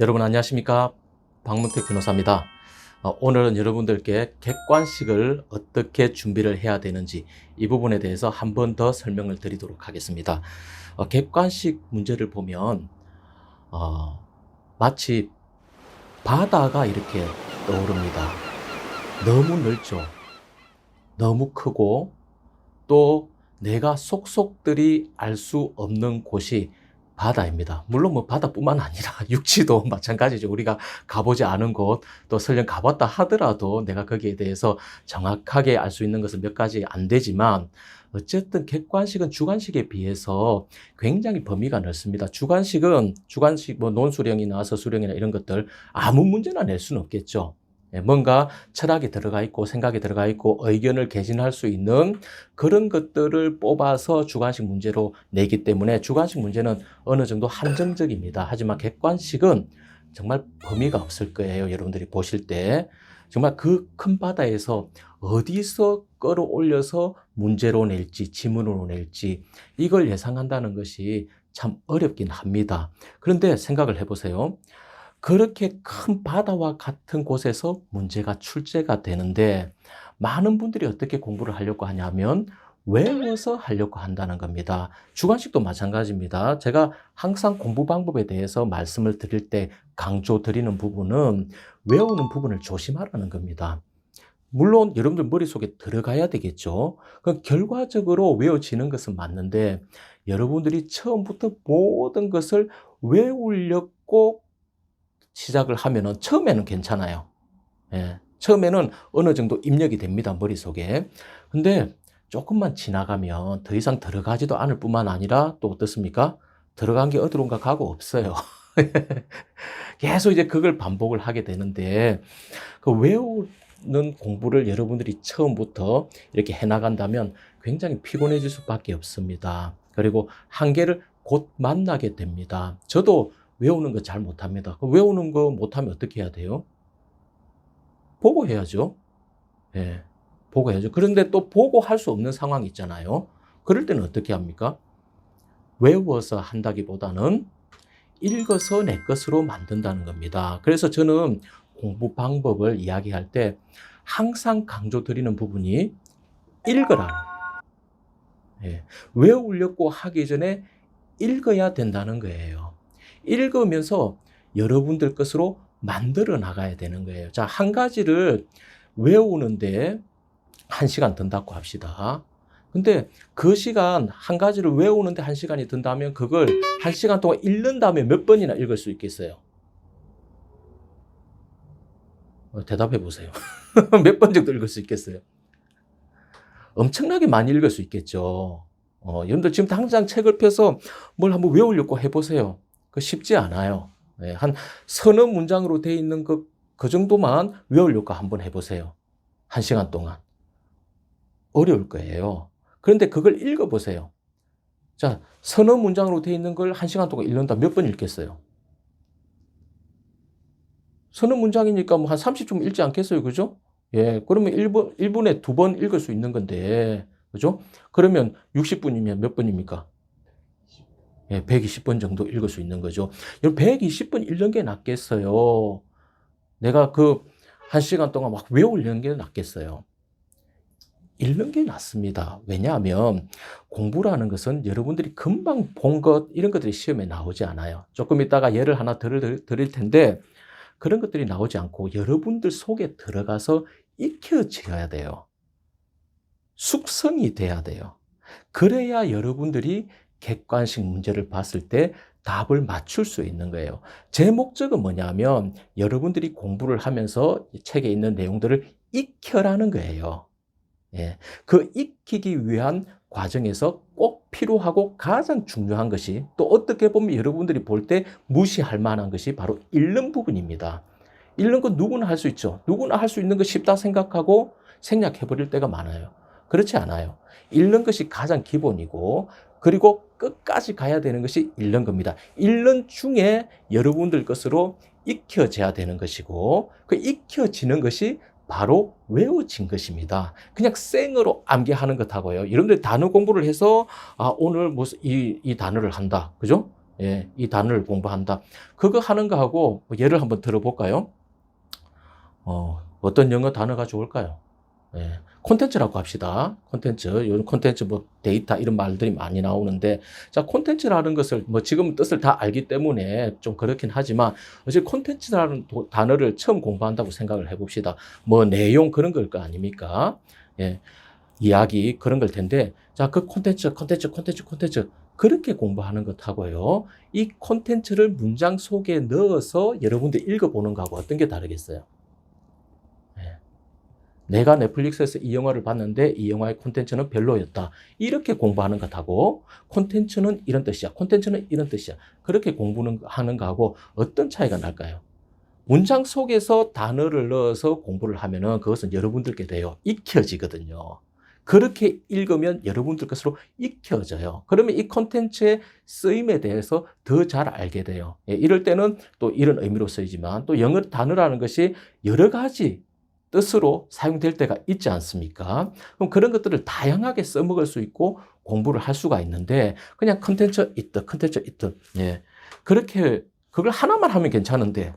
여러분 안녕하십니까? 박문택 변호사입니다. 오늘은 여러분들께 객관식을 어떻게 준비를 해야 되는지 이 부분에 대해서 한 번 더 설명을 드리도록 하겠습니다. 객관식 문제를 보면 마치 바다가 이렇게 떠오릅니다. 너무 넓죠. 너무 크고 또 내가 속속들이 알 수 없는 곳이 바다입니다. 물론 뭐 바다뿐만 아니라 육지도 마찬가지죠. 우리가 가보지 않은 곳, 또 설령 가봤다 하더라도 내가 거기에 대해서 정확하게 알 수 있는 것은 몇 가지 안 되지만 어쨌든 객관식은 주관식에 비해서 굉장히 범위가 넓습니다. 주관식 뭐 논술형이나 서술형이나 이런 것들 아무 문제나 낼 수는 없겠죠. 뭔가 철학이 들어가 있고 생각이 들어가 있고 의견을 개진할 수 있는 그런 것들을 뽑아서 주관식 문제로 내기 때문에 주관식 문제는 어느 정도 한정적입니다. 하지만 객관식은 정말 범위가 없을 거예요. 여러분들이 보실 때 정말 그 큰 바다에서 어디서 끌어올려서 문제로 낼지 지문으로 낼지 이걸 예상한다는 것이 참 어렵긴 합니다. 그런데 생각을 해보세요. 그렇게 큰 바다와 같은 곳에서 문제가 출제가 되는데 많은 분들이 어떻게 공부를 하려고 하냐면 외워서 하려고 한다는 겁니다. 주관식도 마찬가지입니다. 제가 항상 공부 방법에 대해서 말씀을 드릴 때 강조 드리는 부분은 외우는 부분을 조심하라는 겁니다. 물론 여러분들 머릿속에 들어가야 되겠죠. 그 결과적으로 외워지는 것은 맞는데 여러분들이 처음부터 모든 것을 외우려고 시작을 하면은 처음에는 괜찮아요. 예. 처음에는 어느 정도 입력이 됩니다, 머릿속에. 근데 조금만 지나가면 더 이상 들어가지도 않을 뿐만 아니라 또 어떻습니까? 들어간 게 어디론가 가고 없어요. 계속 이제 그걸 반복을 하게 되는데 그 외우는 공부를 여러분들이 처음부터 이렇게 해 나간다면 굉장히 피곤해질 수밖에 없습니다. 그리고 한계를 곧 만나게 됩니다. 저도 외우는 거 잘 못합니다. 외우는 거 못하면 어떻게 해야 돼요? 보고 해야죠. 예, 보고 해야죠. 그런데 또 보고 할 수 없는 상황이 있잖아요. 그럴 때는 어떻게 합니까? 외워서 한다기보다는 읽어서 내 것으로 만든다는 겁니다. 그래서 저는 공부 방법을 이야기할 때 항상 강조드리는 부분이 읽으라는, 예, 외우려고 하기 전에 읽어야 된다는 거예요. 읽으면서 여러분들 것으로 만들어 나가야 되는 거예요. 자, 한 가지를 외우는데 1시간 든다고 합시다. 근데 그 시간, 한 가지를 외우는데 1시간이 든다면 그걸 1시간 동안 읽는 다음에 몇 번이나 읽을 수 있겠어요? 대답해 보세요. 몇 번 정도 읽을 수 있겠어요? 엄청나게 많이 읽을 수 있겠죠. 여러분들 지금 당장 책을 펴서 뭘 한번 외우려고 해보세요. 그 쉽지 않아요. 네, 한 서너 문장으로 되어 있는 그 정도만 외우려고 한번 해보세요. 1시간 동안. 어려울 거예요. 그런데 그걸 읽어보세요. 자, 서너 문장으로 되어 있는 걸 1시간 동안 읽는다. 몇 번 읽겠어요? 서너 문장이니까 뭐 한 30초 읽지 않겠어요? 그죠? 예, 그러면 1분에 2번 읽을 수 있는 건데, 그죠? 그러면 60분이면 몇 번입니까? 예, 120번 정도 읽을 수 있는 거죠. 120번 읽는 게 낫겠어요? 내가 그 1시간 동안 막 외우려는 게 낫겠어요? 읽는 게 낫습니다. 왜냐하면 공부라는 것은 여러분들이 금방 본 것, 이런 것들이 시험에 나오지 않아요. 조금 이따가 예를 하나 드릴 텐데, 그런 것들이 나오지 않고 여러분들 속에 들어가서 익혀져야 돼요. 숙성이 돼야 돼요. 그래야 여러분들이 객관식 문제를 봤을 때 답을 맞출 수 있는 거예요. 제 목적은 뭐냐면 여러분들이 공부를 하면서 책에 있는 내용들을 익혀라는 거예요. 예. 그 익히기 위한 과정에서 꼭 필요하고 가장 중요한 것이, 또 어떻게 보면 여러분들이 볼 때 무시할 만한 것이 바로 읽는 부분입니다. 읽는 건 누구나 할 수 있죠. 누구나 할 수 있는 거 쉽다 생각하고 생략해 버릴 때가 많아요. 그렇지 않아요. 읽는 것이 가장 기본이고, 그리고 끝까지 가야 되는 것이 읽는 겁니다. 읽는 중에 여러분들 것으로 익혀져야 되는 것이고, 그 익혀지는 것이 바로 외워진 것입니다. 그냥 생으로 암기하는 것하고요. 여러분들 단어 공부를 해서 오늘 무슨 이 단어를 한다. 그죠? 예, 이 단어를 공부한다. 그거 하는 거하고 뭐 예를 한번 들어볼까요? 어떤 영어 단어가 좋을까요? 예, 콘텐츠라고 합시다. 콘텐츠, 요즘 콘텐츠 뭐 데이터 이런 말들이 많이 나오는데, 자, 콘텐츠라는 것을 뭐 지금 뜻을 다 알기 때문에 좀 그렇긴 하지만, 어제 콘텐츠라는 단어를 처음 공부한다고 생각을 해봅시다. 뭐 내용 그런 걸 거 아닙니까? 예, 이야기 그런 걸 텐데, 자, 그 콘텐츠 그렇게 공부하는 것하고요. 이 콘텐츠를 문장 속에 넣어서 여러분들 읽어보는 거하고 어떤 게 다르겠어요? 예. 내가 넷플릭스에서 이 영화를 봤는데 이 영화의 콘텐츠는 별로였다. 이렇게 공부하는 것하고 콘텐츠는 이런 뜻이야. 콘텐츠는 이런 뜻이야. 그렇게 공부는 하는 거하고 어떤 차이가 날까요? 문장 속에서 단어를 넣어서 공부를 하면은 그것은 여러분들께 돼요. 익혀지거든요. 그렇게 읽으면 여러분들 것으로 익혀져요. 그러면 이 콘텐츠의 쓰임에 대해서 더 잘 알게 돼요. 예, 이럴 때는 또 이런 의미로 쓰이지만 또 영어 단어라는 것이 여러 가지 뜻으로 사용될 때가 있지 않습니까? 그럼 그런 것들을 다양하게 써먹을 수 있고 공부를 할 수가 있는데 그냥 컨텐츠 있듯 예. 그렇게 그걸 하나만 하면 괜찮은데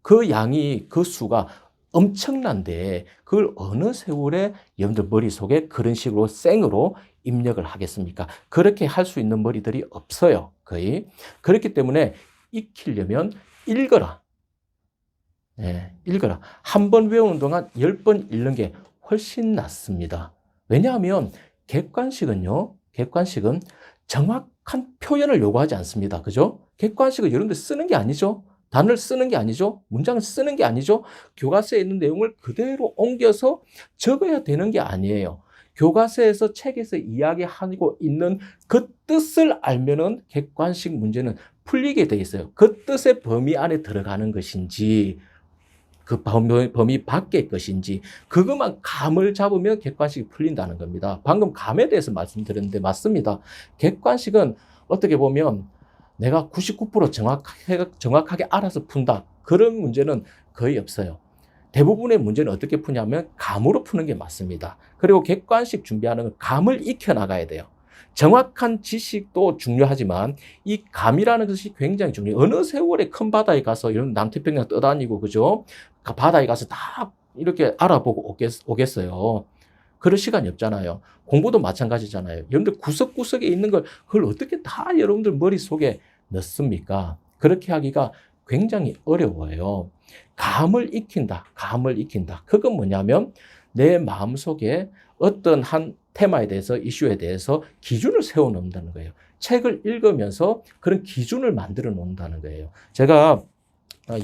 그 양이 그 수가 엄청난데 그걸 어느 세월에 여러분들 머릿속에 그런 식으로 생으로 입력을 하겠습니까? 그렇게 할 수 있는 머리들이 없어요. 거의. 그렇기 때문에 익히려면 읽어라. 예, 읽어라. 한 번 외우는 동안 10번 읽는 게 훨씬 낫습니다. 왜냐하면 객관식은 정확한 표현을 요구하지 않습니다. 그죠? 객관식은 여러분들 쓰는 게 아니죠. 단어를 쓰는 게 아니죠. 문장을 쓰는 게 아니죠. 교과서에 있는 내용을 그대로 옮겨서 적어야 되는 게 아니에요. 교과서에서 책에서 이야기하고 있는 그 뜻을 알면은 객관식 문제는 풀리게 돼 있어요. 그 뜻의 범위 안에 들어가는 것인지 그 범위 밖의 것인지 그것만 감을 잡으면 객관식이 풀린다는 겁니다. 방금 감에 대해서 말씀드렸는데 맞습니다. 객관식은 어떻게 보면 내가 99% 정확하게 알아서 푼다. 그런 문제는 거의 없어요. 대부분의 문제는 어떻게 푸냐면 감으로 푸는 게 맞습니다. 그리고 객관식 준비하는 건 감을 익혀나가야 돼요. 정확한 지식도 중요하지만 이 감이라는 것이 굉장히 중요해요. 어느 세월에 큰 바다에 가서 이런 남태평양 떠다니고 그죠? 바다에 가서 다 이렇게 알아보고 오겠어요. 그럴 시간이 없잖아요. 공부도 마찬가지잖아요. 여러분들 구석구석에 있는 걸 그걸 어떻게 다 여러분들 머릿속에 넣습니까? 그렇게 하기가 굉장히 어려워요. 감을 익힌다. 그건 뭐냐면 내 마음속에 어떤 한 테마에 대해서 이슈에 대해서 기준을 세워 놓는다는 거예요. 책을 읽으면서 그런 기준을 만들어 놓는다는 거예요. 제가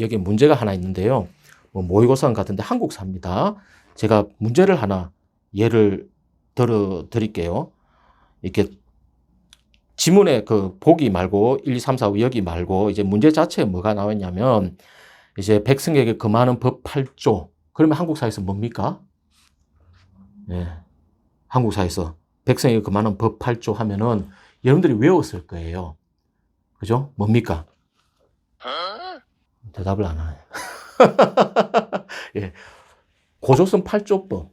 여기 문제가 하나 있는데요. 뭐 모의고사 같은데 한국사입니다. 제가 문제를 하나 예를 들어 드릴게요. 이렇게 지문에 그 보기 말고 1, 2, 3, 4, 5 여기 말고 이제 문제 자체에 뭐가 나왔냐면 이제 백성에게 금하는 법 8조. 그러면 한국사에서 뭡니까? 예. 한국사에서 백성에게 금하는 법 8조 하면은 여러분들이 외웠을 거예요. 그죠? 뭡니까? 대답을 안 하네. 예. 고조선 8조법.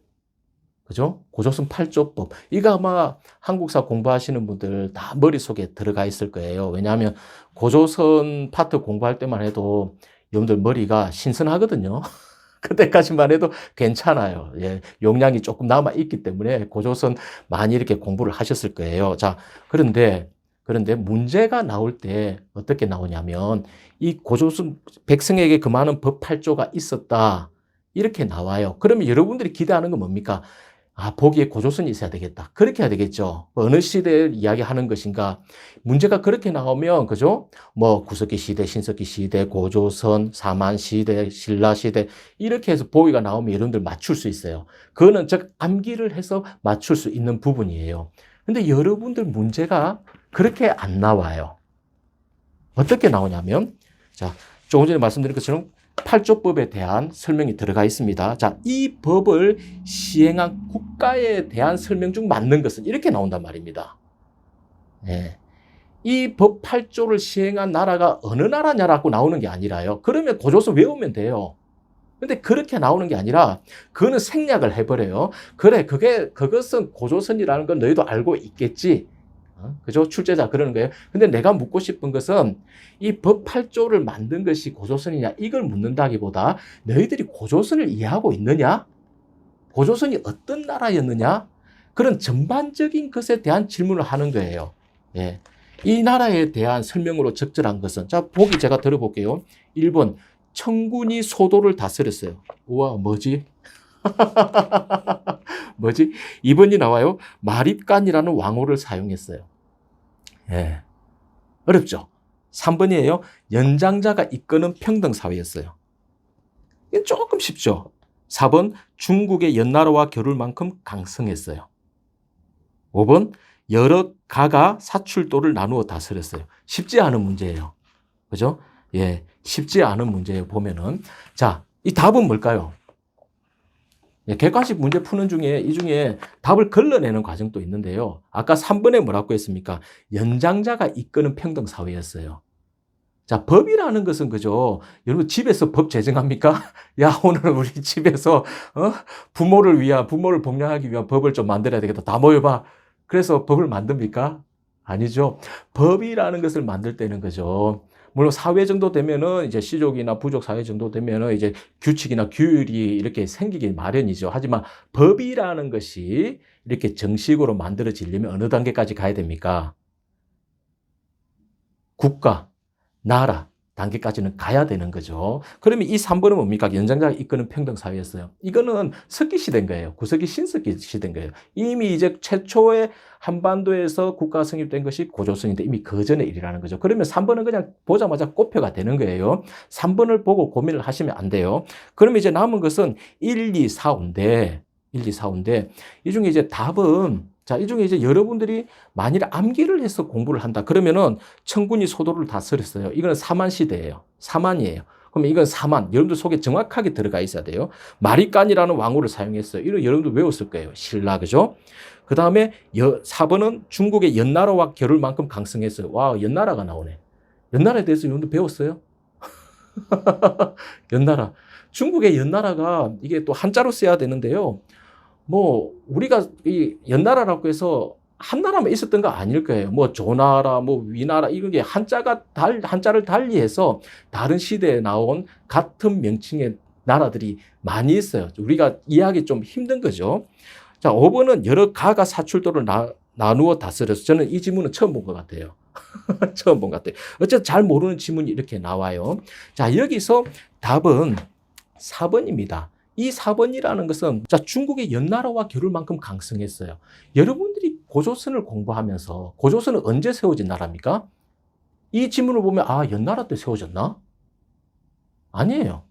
그죠? 고조선 8조법. 이거 아마 한국사 공부하시는 분들 다 머릿속에 들어가 있을 거예요. 왜냐하면 고조선 파트 공부할 때만 해도 여러분들 머리가 신선하거든요. 그때까지만 해도 괜찮아요. 예, 용량이 조금 남아 있기 때문에 고조선 많이 이렇게 공부를 하셨을 거예요. 자, 그런데 문제가 나올 때 어떻게 나오냐면 이 고조선 백성에게 금하는 법 8조가 있었다. 이렇게 나와요. 그러면 여러분들이 기대하는 건 뭡니까? 아, 보기에 고조선이 있어야 되겠다. 그렇게 해야 되겠죠. 어느 시대를 이야기하는 것인가. 문제가 그렇게 나오면, 그죠? 뭐, 구석기 시대, 신석기 시대, 고조선, 사만 시대, 신라 시대, 이렇게 해서 보기가 나오면 여러분들 맞출 수 있어요. 그거는 즉, 암기를 해서 맞출 수 있는 부분이에요. 근데 여러분들 문제가 그렇게 안 나와요. 어떻게 나오냐면, 자, 조금 전에 말씀드린 것처럼 8조법에 대한 설명이 들어가 있습니다. 자, 이 법을 시행한 국가에 대한 설명 중 맞는 것은 이렇게 나온단 말입니다. 예. 이 법 8조를 시행한 나라가 어느 나라냐라고 나오는 게 아니라요. 그러면 고조선 외우면 돼요. 근데 그렇게 나오는 게 아니라 그거는 생략을 해버려요. 그래, 그것은 고조선이라는 건 너희도 알고 있겠지. 그죠? 출제자 그러는 거예요. 근데 내가 묻고 싶은 것은 이 법 8조를 만든 것이 고조선이냐 이걸 묻는다기보다 너희들이 고조선을 이해하고 있느냐? 고조선이 어떤 나라였느냐? 그런 전반적인 것에 대한 질문을 하는 거예요. 예. 이 나라에 대한 설명으로 적절한 것은 자, 보기 제가 들어볼게요. 1번 청군이 소도를 다스렸어요. 우와, 뭐지? 뭐지? 2번이 나와요. 마립간이라는 왕호를 사용했어요. 예. 어렵죠? 3번이에요. 연장자가 이끄는 평등사회였어요. 이건 조금 쉽죠? 4번 중국의 연나라와 겨룰만큼 강성했어요. 5번 여러 가가 사출도를 나누어 다스렸어요. 쉽지 않은 문제예요. 그죠? 예, 쉽지 않은 문제예요. 보면은. 자, 이 답은 뭘까요? 예, 객관식 문제 푸는 중에 이 중에 답을 걸러내는 과정도 있는데요. 아까 3번에 뭐라고 했습니까? 연장자가 이끄는 평등사회였어요. 자, 법이라는 것은 그죠? 여러분 집에서 법 제정합니까? 야, 오늘 우리 집에서 부모를 복양하기 위한 법을 좀 만들어야 되겠다. 다 모여봐. 그래서 법을 만듭니까? 아니죠. 법이라는 것을 만들 때는 그죠. 물론 사회 정도 되면은 이제 시족이나 부족 사회 정도 되면은 이제 규칙이나 규율이 이렇게 생기기 마련이죠. 하지만 법이라는 것이 이렇게 정식으로 만들어지려면 어느 단계까지 가야 됩니까? 국가, 나라 단계까지는 가야 되는 거죠. 그러면 이 3번은 뭡니까? 연장자가 이끄는 평등사회였어요. 이거는 석기 시대인 거예요. 구석기 신석기 시대인 거예요. 이미 이제 최초의 한반도에서 국가가 성립된 것이 고조선인데 이미 그 전의 일이라는 거죠. 그러면 3번은 그냥 보자마자 꼽혀가 되는 거예요. 3번을 보고 고민을 하시면 안 돼요. 그러면 이제 남은 것은 1, 2, 4, 5인데 이 중에 이제 답은 자, 이 중에 이제 여러분들이 만일 암기를 해서 공부를 한다. 그러면은 청군이 소도를 다스렸어요. 이거는 사만 시대예요. 사만이에요. 그러면 이건 사만. 여러분들 속에 정확하게 들어가 있어야 돼요. 마리깐이라는 왕호를 사용했어요. 이거 여러분들 외웠을 거예요. 신라, 그죠? 그 다음에 4번은 중국의 연나라와 겨룰 만큼 강성했어요. 와, 연나라가 나오네. 연나라에 대해서 여러분들 배웠어요? 연나라. 중국의 연나라가 이게 또 한자로 써야 되는데요. 뭐 우리가 이 연나라라고 해서 한 나라만 있었던 거 아닐 거예요. 뭐 조나라, 뭐 위나라 이런 게 한자를 달리해서 다른 시대에 나온 같은 명칭의 나라들이 많이 있어요. 우리가 이해하기 좀 힘든 거죠. 자, 5번은 여러 가가 사출도를 나누어 다스려서 저는 이 지문은 처음 본 것 같아요. 처음 본 것 같아요. 어쨌든 잘 모르는 지문이 이렇게 나와요. 자, 여기서 답은 4번입니다. 이 4번이라는 것은 자, 중국의 연나라와 겨룰 만큼 강성했어요. 여러분들이 고조선을 공부하면서 고조선은 언제 세워진 나라입니까? 이 지문을 보면 아, 연나라 때 세워졌나? 아니에요.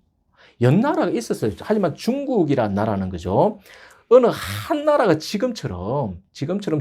연나라가 있었어요. 하지만 중국이란 나라는 그죠? 어느 한 나라가 지금처럼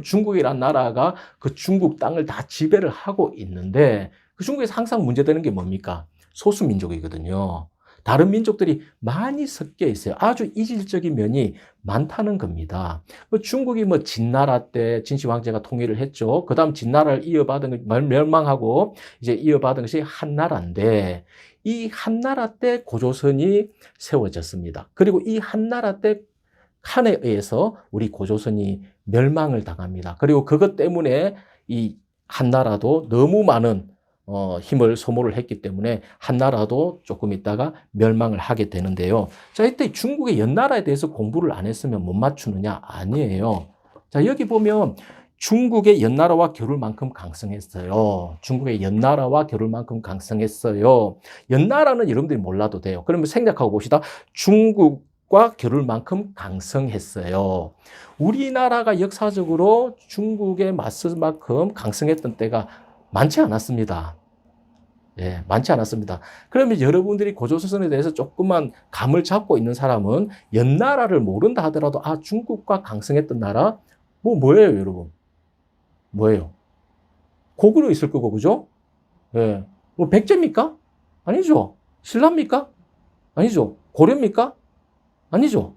중국이란 나라가 그 중국 땅을 다 지배를 하고 있는데 그 중국에서 항상 문제되는 게 뭡니까? 소수민족이거든요. 다른 민족들이 많이 섞여 있어요. 아주 이질적인 면이 많다는 겁니다. 중국이 뭐 진나라 때 진시 황제가 통일을 했죠. 그 다음 진나라를 이어받은 멸망하고 이제 이어받은 것이 한나라인데 이 한나라 때 고조선이 세워졌습니다. 그리고 이 한나라 때 칸에 의해서 우리 고조선이 멸망을 당합니다. 그리고 그것 때문에 이 한나라도 너무 많은 힘을 소모를 했기 때문에 한나라도 조금 있다가 멸망을 하게 되는데요. 자, 이때 중국의 연나라에 대해서 공부를 안 했으면 못 맞추느냐? 아니에요. 자, 여기 보면 중국의 연나라와 겨룰 만큼 강성했어요. 중국의 연나라와 겨룰 만큼 강성했어요. 연나라는 여러분들이 몰라도 돼요. 그러면 생략하고 봅시다. 중국과 겨룰 만큼 강성했어요. 우리나라가 역사적으로 중국에 맞설 만큼 강성했던 때가 많지 않았습니다. 예, 많지 않았습니다. 그러면 여러분들이 고조선에 대해서 조금만 감을 잡고 있는 사람은 연나라를 모른다 하더라도 아, 중국과 강성했던 나라? 뭐예요, 여러분? 뭐예요? 고구려 있을 거고, 그죠? 예. 뭐 백제입니까? 아니죠. 신라입니까? 아니죠. 고려입니까? 아니죠.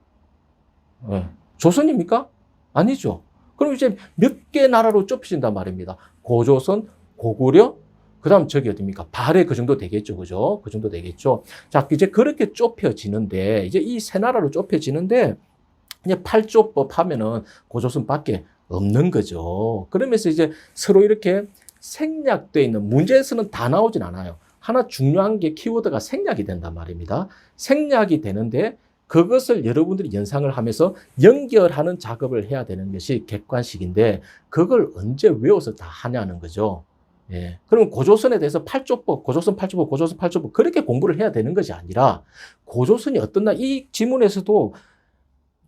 예. 조선입니까? 아니죠. 그럼 이제 몇 개 나라로 좁혀진단 말입니다. 고조선, 고구려, 그 다음 저기 어딥니까? 발해 그 정도 되겠죠. 그죠? 그 정도 되겠죠. 자, 이제 그렇게 좁혀지는데, 이제 이 세 나라로 좁혀지는데, 이제 8조법 하면은 고조선 밖에 없는 거죠. 그러면서 이제 서로 이렇게 생략되어 있는 문제에서는 다 나오진 않아요. 하나 중요한 게 키워드가 생략이 된단 말입니다. 생략이 되는데 그것을 여러분들이 연상을 하면서 연결하는 작업을 해야 되는 것이 객관식인데 그걸 언제 외워서 다 하냐는 거죠. 예. 그럼 고조선에 대해서 8조법, 고조선 8조법, 고조선 8조법 그렇게 공부를 해야 되는 것이 아니라 고조선이 어떤 나 이 지문에서도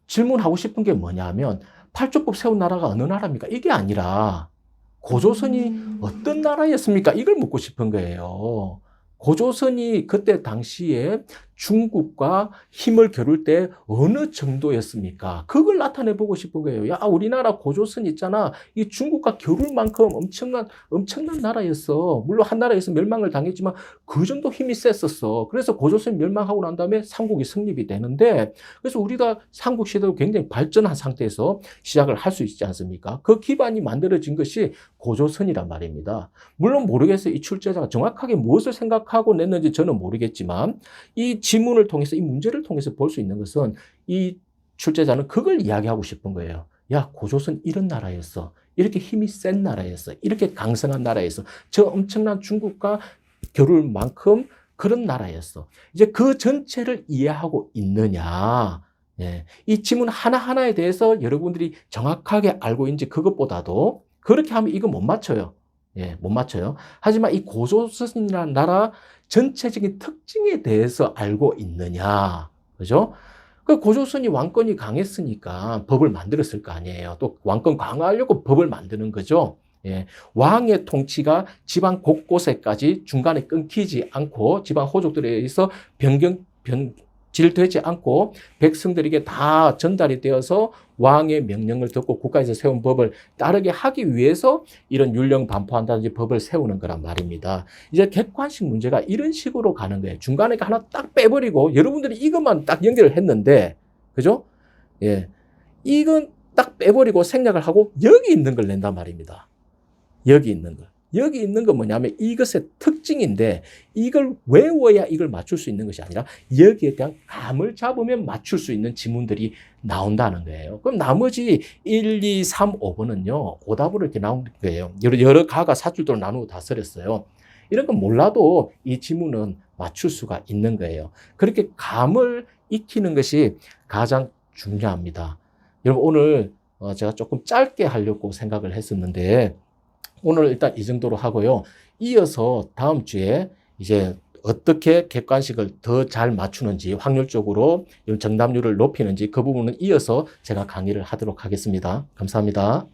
질문하고 싶은 게 뭐냐면 8조법 세운 나라가 어느 나라입니까? 이게 아니라 고조선이 어떤 나라였습니까? 이걸 묻고 싶은 거예요. 고조선이 그때 당시에 중국과 힘을 겨룰 때 어느 정도였습니까? 그걸 나타내 보고 싶은 거예요. 야, 우리나라 고조선 있잖아. 이 중국과 겨룰 만큼 엄청난 나라였어. 물론 한 나라에서 멸망을 당했지만 그 정도 힘이 셌었어. 그래서 고조선이 멸망하고 난 다음에 삼국이 성립이 되는데 그래서 우리가 삼국 시대로 굉장히 발전한 상태에서 시작을 할 수 있지 않습니까? 그 기반이 만들어진 것이 고조선이란 말입니다. 물론 모르겠어요. 이 출제자가 정확하게 무엇을 생각하고 냈는지 저는 모르겠지만 이 지문을 통해서 이 문제를 통해서 볼 수 있는 것은 이 출제자는 그걸 이야기하고 싶은 거예요. 야, 고조선 이런 나라였어. 이렇게 힘이 센 나라였어. 이렇게 강성한 나라였어. 저 엄청난 중국과 겨룰 만큼 그런 나라였어. 이제 그 전체를 이해하고 있느냐. 예. 이 지문 하나하나에 대해서 여러분들이 정확하게 알고 있는지 그것보다도 그렇게 하면 이거 못 맞춰요. 예, 못 맞춰요. 하지만 이 고조선이라는 나라 전체적인 특징에 대해서 알고 있느냐. 그죠? 그 고조선이 왕권이 강했으니까 법을 만들었을 거 아니에요. 또 왕권 강화하려고 법을 만드는 거죠. 예, 왕의 통치가 지방 곳곳에까지 중간에 끊기지 않고 지방 호족들에 의해서 변질되지 않고 백성들에게 다 전달이 되어서 왕의 명령을 듣고 국가에서 세운 법을 따르게 하기 위해서 이런 율령 반포한다든지 법을 세우는 거란 말입니다. 이제 객관식 문제가 이런 식으로 가는 거예요. 중간에 하나 딱 빼버리고 여러분들이 이것만 딱 연결을 했는데, 그죠? 예. 이건 딱 빼버리고 생략을 하고 여기 있는 걸 낸단 말입니다. 여기 있는 걸. 여기 있는 건 뭐냐면 이것의 특징인데 이걸 외워야 이걸 맞출 수 있는 것이 아니라 여기에 대한 감을 잡으면 맞출 수 있는 지문들이 나온다는 거예요. 그럼 나머지 1, 2, 3, 5번은요. 오답으로 이렇게 나온 거예요. 여러 가가 사줄도로 나누고 다 쓰렸어요. 이런 건 몰라도 이 지문은 맞출 수가 있는 거예요. 그렇게 감을 익히는 것이 가장 중요합니다. 여러분 오늘 제가 조금 짧게 하려고 생각을 했었는데 오늘 일단 이 정도로 하고요. 이어서 다음 주에 이제 어떻게 객관식을 더 잘 맞추는지 확률적으로 정답률을 높이는지 그 부분은 이어서 제가 강의를 하도록 하겠습니다. 감사합니다.